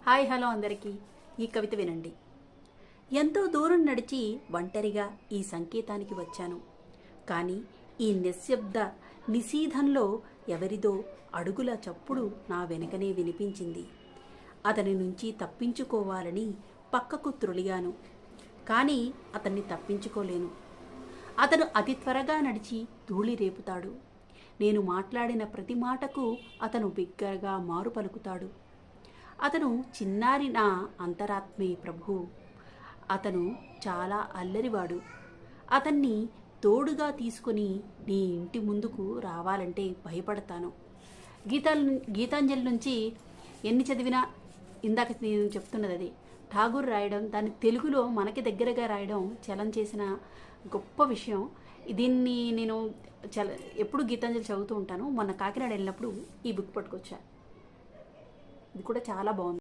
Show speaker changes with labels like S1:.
S1: Hi hello అందరికీ. ఈ కవిత వినండి. ఎంతో దూరం నడిచి ఒంటరిగా ఈ సంకేతానికి వచ్చాను. కానీ ఈ నిశ్శబ్ద నిశీధంలో ఎవరిదో అడుగుల చప్పుడు నా వెనకనే వినిపించింది. అతని నుంచి తప్పించుకోవాలని పక్కకు త్రొలిగాను. కానీ అతన్ని తప్పించుకోలేను. అతను అతి త్వరగా నడిచి ధూళి రేపుతాడు. నేను మాట్లాడిన ప్రతి మాటకు అతను బిగ్గరగా మారు పలుకుతాడు. అతను చిన్నారి నా అంతరాత్మే ప్రభు. అతను చాలా అల్లరివాడు. అతన్ని తోడుగా తీసుకొని నీ ఇంటి ముందుకు రావాలంటే భయపడతాను. గీతాంజలి నుంచి ఎన్ని చదివినా ఇందాక నేను చెప్తున్నది అది. ఠాగూర్ రాయడం, దాన్ని తెలుగులో మనకి దగ్గరగా రాయడం చలం చేసిన గొప్ప విషయం. దీన్ని నేను ఎప్పుడు గీతాంజలి చదువుతూ ఉంటాను. మొన్న కాకినాడ వెళ్ళినప్పుడు ఈ బుక్ పట్టుకొచ్చా. ఇది కూడా చాలా బాగుంది.